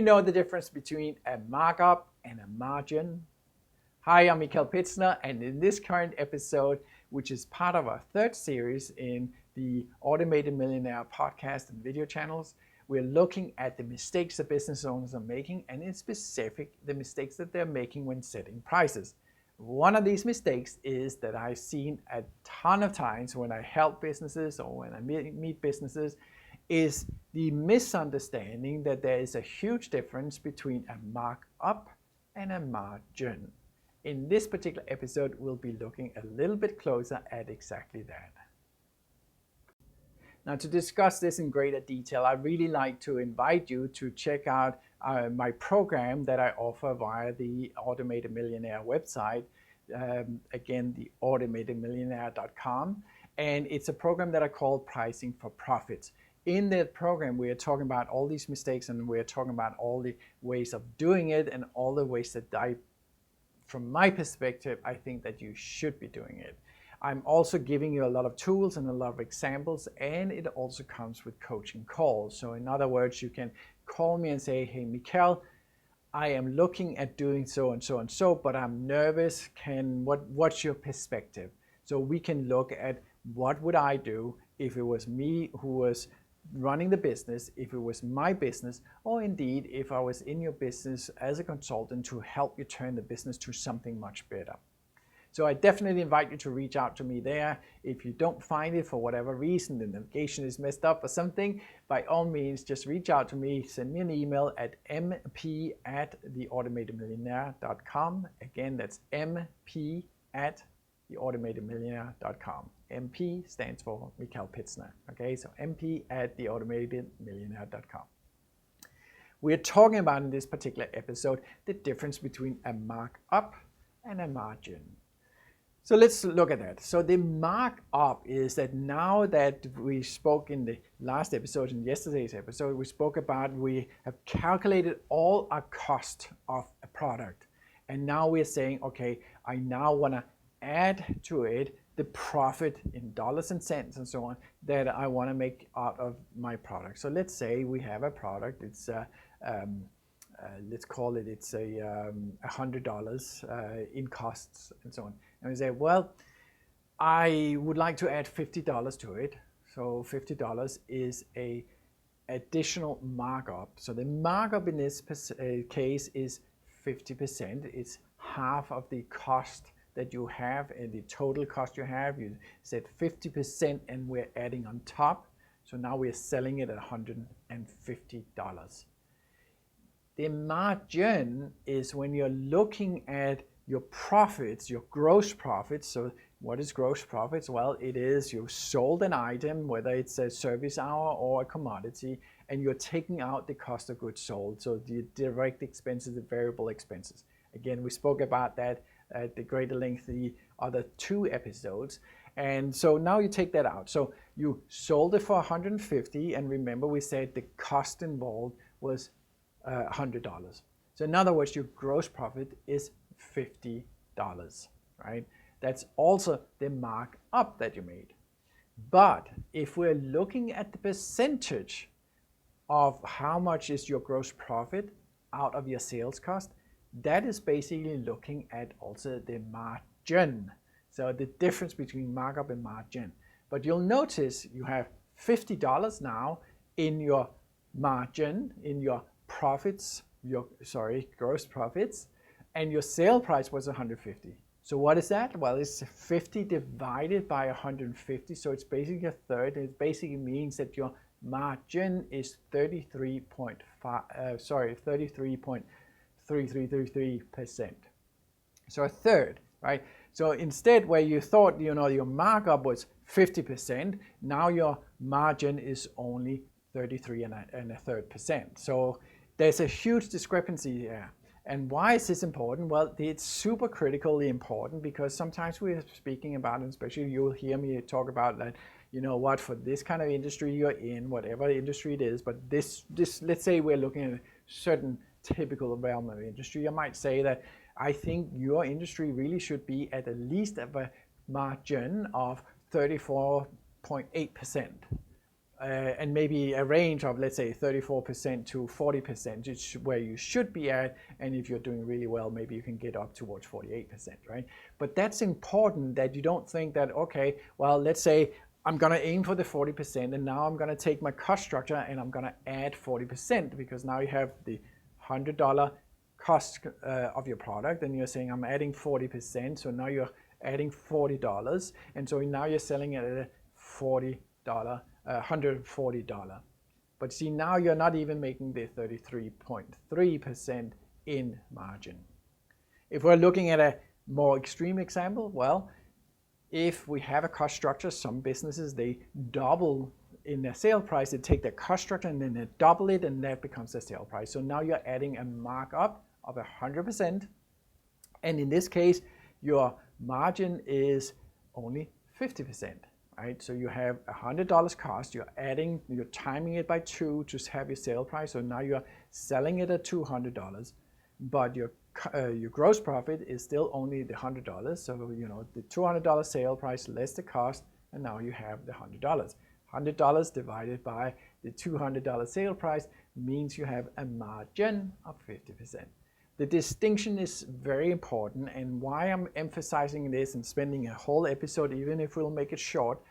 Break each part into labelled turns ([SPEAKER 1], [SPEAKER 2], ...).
[SPEAKER 1] you know the difference between a markup and a margin? Hi, I'm Michael Pitzner, and in this current episode, which is part of our third series in the Automated Millionaire podcast and video channels, we're looking at the mistakes that business owners are making, and in specific, the mistakes that they're making when setting prices. One of these mistakes is that I've seen a ton of times when I help businesses or when I meet businesses is the misunderstanding that there is a huge difference between a markup and a margin. In this particular episode, we'll be looking a little bit closer at exactly that. Now, to discuss this in greater detail, I'd really like to invite you to check out my program that I offer via the Automated Millionaire website. Again, the automatedmillionaire.com. And it's a program that I call Pricing for Profits. In that program, we are talking about all these mistakes, and we're talking about all the ways of doing it and all the ways that from my perspective, I think that you should be doing it. I'm also giving you a lot of tools and a lot of examples, and it also comes with coaching calls. So in other words, you can call me and say, hey, Michael, I am looking at doing so and so and so, but I'm nervous. What's your perspective? So we can look at what would I do if it was me who was running the business, if it was my business, or indeed if I was in your business as a consultant to help you turn the business to something much better. So I definitely invite you to reach out to me there. If you don't find it for whatever reason, the navigation is messed up or something, by all means, just reach out to me. Send me an email at mp@theautomatedmillionaire.com. Again, that's mp@theautomatedmillionaire.com. MP stands for Michael Pitzner. Okay, so mp@theautomatedmillionaire.com. We're talking about in this particular episode the difference between a markup and a margin. So let's look at that. So the markup is that now that we spoke in the last episode, in yesterday's episode, we spoke about we have calculated all our cost of a product. And now we're saying, okay, I now want to add to it the profit in dollars and cents and so on that I want to make out of my product. So let's say we have a product, it's let's call it, it's $100 in costs and so on. And we say, well, I would like to add $50 to it. So $50 is a additional markup. So the markup in this case is 50%. It's half of the cost that you have and the total cost you have. You said 50% and we're adding on top. So now we're selling it at $150. The margin is when you're looking at your profits, your gross profits. So what is gross profits? Well, it is you sold an item, whether it's a service hour or a commodity, and you're taking out the cost of goods sold. So the direct expenses, the variable expenses. Again, we spoke about that at the greater length the other two episodes. And so now you take that out. So you sold it for $150, and remember we said the cost involved was $100. So in other words, your gross profit is $50, right? That's also the markup that you made. But if we're looking at the percentage of how much is your gross profit out of your sales cost, that is basically looking at also the margin. So the difference between markup and margin. But you'll notice you have $50 now in your margin, in your profits, gross profits, and your sale price was 150. So what is that? Well, it's 50 divided by 150, so it's basically a third. It basically means that your margin is 33.33%. So a third, right? So instead, where you thought your markup was 50%, now your margin is only 33.33%. So there's a huge discrepancy there. And why is this important? Well, it's super critically important because sometimes we're speaking about, and especially you'll hear me talk about that, for this kind of industry you're in, whatever industry it is, but this let's say we're looking at a certain typical realm of industry. I might say that I think your industry really should be at least of a margin of 34.8%. and maybe a range of, let's say, 34% to 40% is where you should be at. And if you're doing really well, maybe you can get up towards 48%, right? But that's important that you don't think that, okay, well, let's say I'm going to aim for the 40%, and now I'm going to take my cost structure and I'm going to add 40%, because now you have the $100 cost of your product, and you're saying I'm adding 40%, so now you're adding $40, and so now you're selling it at a $140. But see, now you're not even making the 33.3% in margin. If we're looking at a more extreme example, well, if we have a cost structure, some businesses, they double in their sale price, they take their cost structure and then they double it, and that becomes their sale price. So now you're adding a markup of 100%, and in this case, your margin is only 50%, right? So you have $100 cost, you're timing it by 2 to have your sale price, so now you're selling it at $200, but your gross profit is still only the $100, so the $200 sale price less the cost, and now you have the $100. $100 divided by the $200 sale price means you have a margin of 50%. The distinction is very important, and why I'm emphasizing this and spending a whole episode, even if we'll make it short,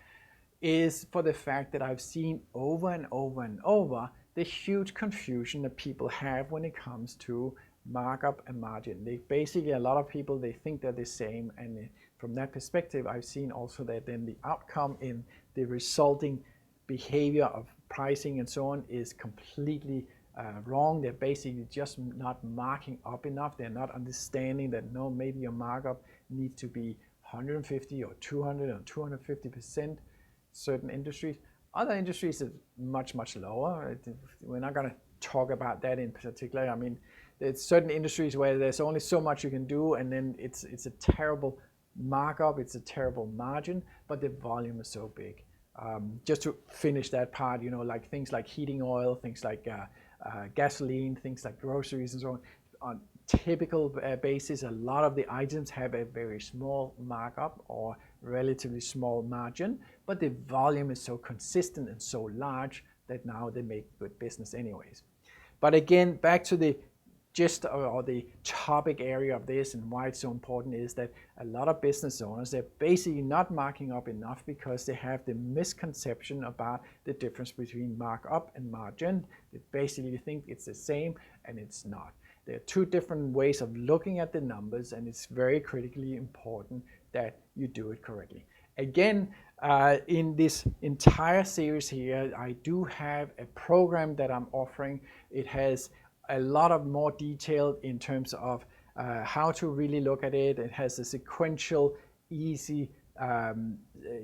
[SPEAKER 1] is for the fact that I've seen over and over and over the huge confusion that people have when it comes to markup and margin. A lot of people, they think they're the same, and from that perspective, I've seen also that then the outcome in the resulting behavior of pricing and so on is completely wrong. They're basically just not marking up enough. They're not understanding that, no, maybe your markup needs to be 150 or 200 or 250%. Certain industries, other industries is much, much lower. We're not going to talk about that in particular. I mean, there's certain industries where there's only so much you can do, and then it's a terrible markup, it's a terrible margin, but the volume is so big. Just to finish that part, like things like heating oil, things like gasoline, things like groceries and so on typical basis, a lot of the items have a very small markup or relatively small margin, but the volume is so consistent and so large that now they make good business anyways. But again, back to the gist or the topic area of this and why it's so important is that a lot of business owners, they're basically not marking up enough because they have the misconception about the difference between markup and margin. They basically think it's the same, and it's not. There are two different ways of looking at the numbers, and it's very critically important that you do it correctly. Again, in this entire series here, I do have a program that I'm offering. It has a lot of more detail in terms of how to really look at it. It has a sequential, easy,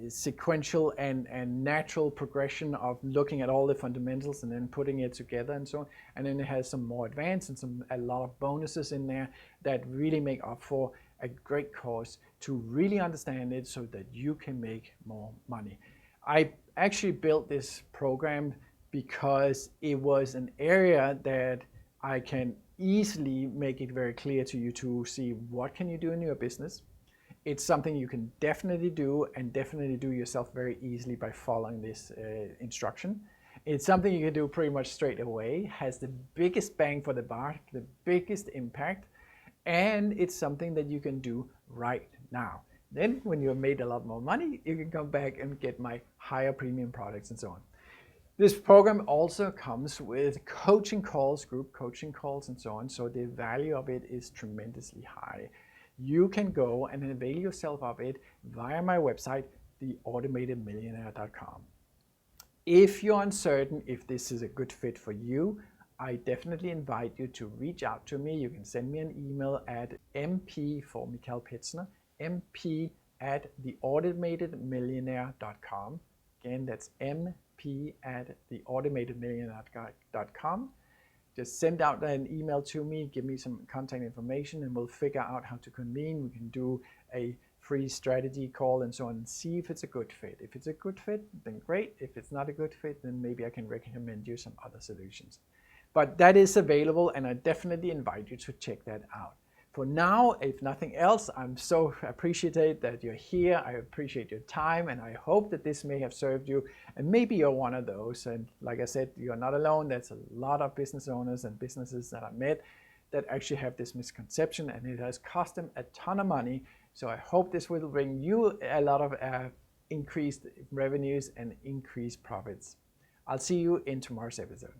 [SPEAKER 1] sequential and natural progression of looking at all the fundamentals and then putting it together and so on. And then it has some more advanced and a lot of bonuses in there that really make up for a great course to really understand it so that you can make more money. I actually built this program because it was an area that I can easily make it very clear to you to see what can you do in your business. It's something you can definitely do and definitely do yourself very easily by following this instruction. It's something you can do pretty much straight away, has the biggest bang for the buck, the biggest impact, and it's something that you can do right now. Then when you've made a lot more money, you can come back and get my higher premium products and so on. This program also comes with coaching calls, group coaching calls and so on, so the value of it is tremendously high. You can go and avail yourself of it via my website, theautomatedmillionaire.com. If you're uncertain if this is a good fit for you, I definitely invite you to reach out to me. You can send me an email at mp for Michael Petzner, mp@theautomatedmillionaire.com. Again, that's mp@theautomatedmillionaire.com. Just send out an email to me, give me some contact information, and we'll figure out how to convene. We can do a free strategy call and so on and see if it's a good fit. If it's a good fit, then great. If it's not a good fit, then maybe I can recommend you some other solutions. But that is available, and I definitely invite you to check that out. for now, if nothing else, I'm so appreciative that you're here. I appreciate your time, and I hope that this may have served you. And maybe you're one of those. And like I said, you're not alone. There's a lot of business owners and businesses that I met that actually have this misconception, and it has cost them a ton of money. So I hope this will bring you a lot of increased revenues and increased profits. I'll see you in tomorrow's episode.